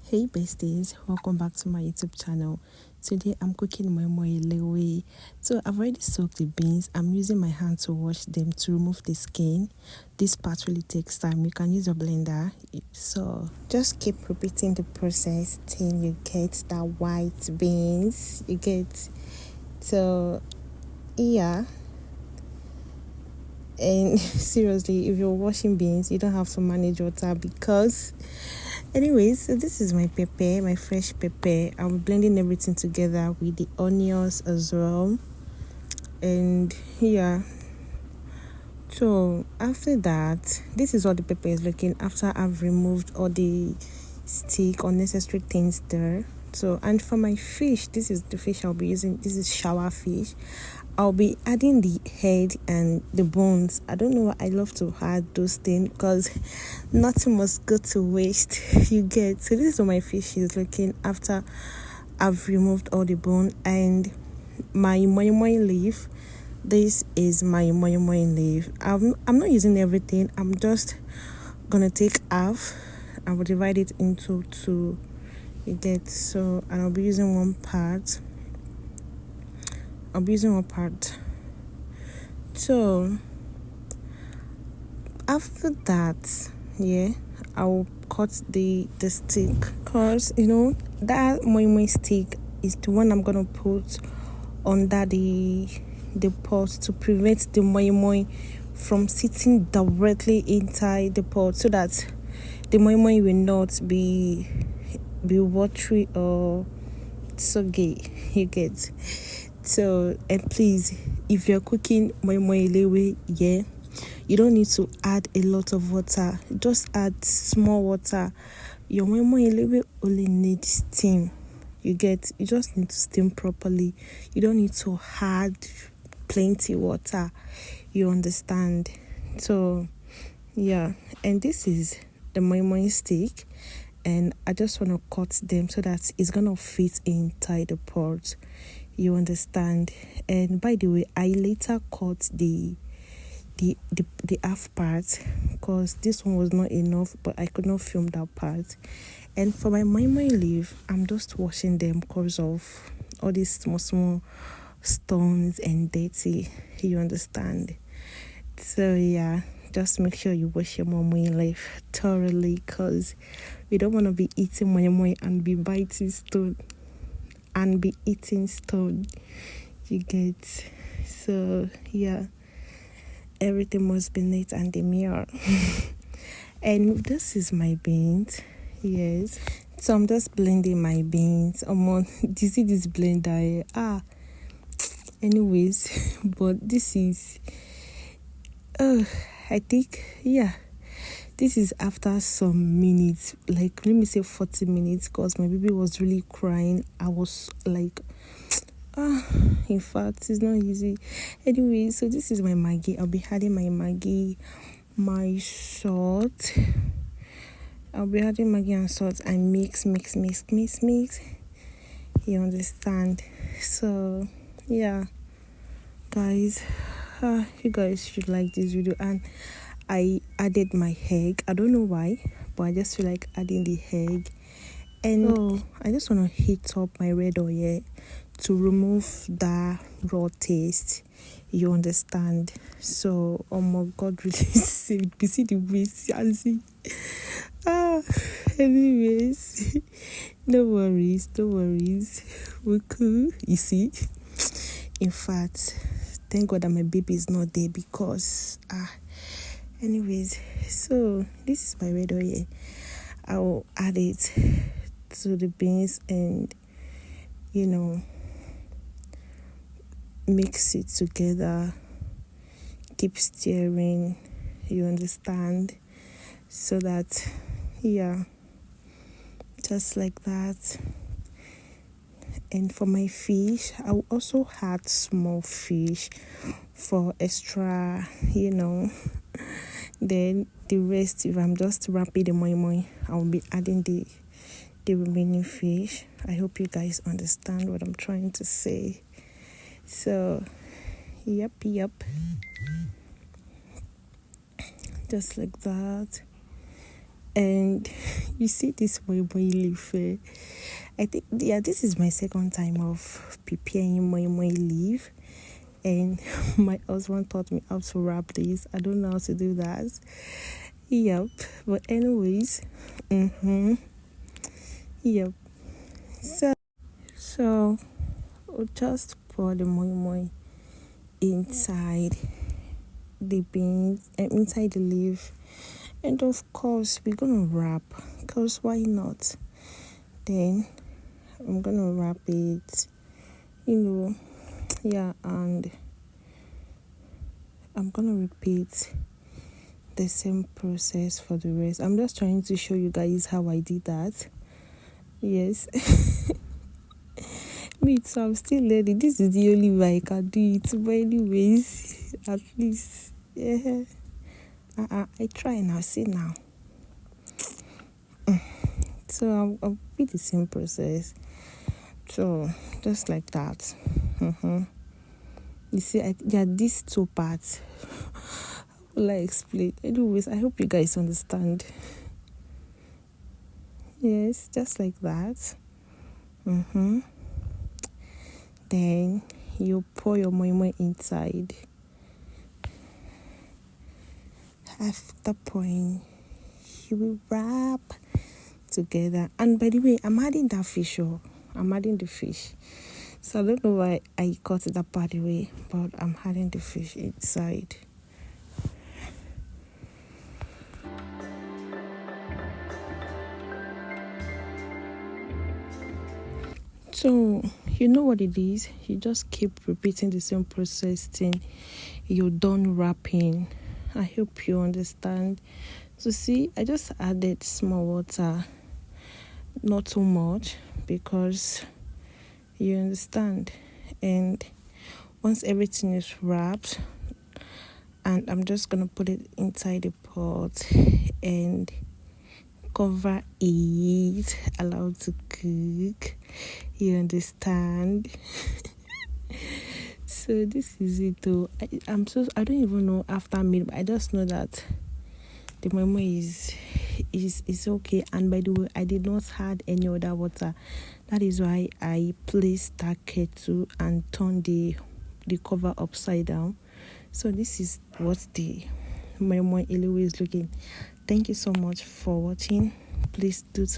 Hey besties, welcome back to my YouTube channel. Today I'm cooking Moi Moi Enlewe. So I've already soaked the beans. I'm using my hand to wash them to remove the skin. This part really takes time. You can use a blender. So just keep repeating the process till you get that white beans. You get yeah. And seriously, if you're washing beans, you don't have to manage water because anyways, so this is my pepper, my fresh pepper. I'm blending everything together with the onions as well. And yeah, so after that, this is what the pepper is looking after I've removed all the stick unnecessary things there. So, and for my fish, this is the fish I'll be using. This is shower fish. I'll be adding the head and the bones. I don't know why I love to add those things because nothing must go to waste. You get. So this is what my fish is looking after I've removed all the bone and my moi moi leaf. This is my moi moi leaf. I'm not using everything. I'm just gonna take half. I will divide it into two. You get. So, and I'll be using one part. So after that, I'll cut the stick because that moi moi stick is the one I'm gonna put under the pot to prevent the moi moi from sitting directly inside the pot, so that the moi moi will not be watery or soggy. You get. So, and please, if you're cooking Moi Moi Enlewe, you don't need to add a lot of water. Just add small water. Your Moi Moi Enlewe only needs steam. You just need to steam properly. You don't need to add plenty water. You understand? So, yeah. And this is the Moi Moi stick. And I just want to cut them so that it's going to fit inside the pot. You understand? And by the way, I later cut the half part because this one was not enough, but I could not film that part. And for my moi moi leaf, I'm just washing them because of all these small stones and dirty. You understand? So yeah, just make sure you wash your moi moi leaf thoroughly because we don't want to be eating moi moi and be biting stone. And be eating stone. You get. So yeah, everything must be neat and demure. And this is my beans. Yes, so I'm just blending my beans. Do you see this blender? Anyways, but this is I think this is after some minutes, like let me say 40 minutes, because my baby was really crying. I was like, in fact, it's not easy. Anyway, so this is my Maggi. I'll be adding my Maggi, my salt. I'll be adding Maggi and salt and mix. You understand? So, yeah, guys, you guys should like this video. And I added my egg. I don't know why, but I just feel like adding the egg. And I just want to heat up my red oil to remove that raw taste. You understand? So, oh my God, really saved. You see the way, see. Anyways, no worries. We're cool. You see? In fact, thank God that my baby is not there because anyways, so this is my red oil. I'll add it to the beans and mix it together, keep stirring, you understand, so that just like that. And for my fish, I'll also add small fish for extra, Then the rest, if I'm just wrapping the moi moi, I'll be adding the remaining fish. I hope you guys understand what I'm trying to say. So, yep. Just like that. And you see this Moi Moi leaf. I think, yeah, this is my second time of preparing Moi Moi leaf. And my husband taught me how to wrap this. I don't know how to do that. Yep. But anyways, yep. So we'll just pour the Moi Moi inside the beans and inside the leaf. And of course, we're gonna wrap, because why not? Then I'm gonna wrap it, yeah, and I'm gonna repeat the same process for the rest. I'm just trying to show you guys how I did that. Yes. Me too, I'm still learning. This is the only way I can do it. But anyways, at least, yeah. I try now. See now. So I'll be the same process. So just like that. You see, these two parts. How will I explain? Anyways, I hope you guys understand. Yes, just like that. Then you pour your Moi Moi inside. After pouring, you will wrap together. And by the way, I'm adding that fish. I'm adding the fish. So I don't know why I cut that part away, but I'm adding the fish inside. So you know what it is. You just keep repeating the same process till you're done wrapping. I hope you understand. So see, I just added small water, not too much, because you understand. And once everything is wrapped, and I'm just gonna put it inside the pot and cover it, allow it to cook. You understand? So this is it though. I don't even know after mid, I just know that the Moimoi is okay. And by the way, I did not add any other water. That is why I placed that kettle and turned the cover upside down. So this is what the Moi Moi Enlewe is looking. Thank you so much for watching. Please do so.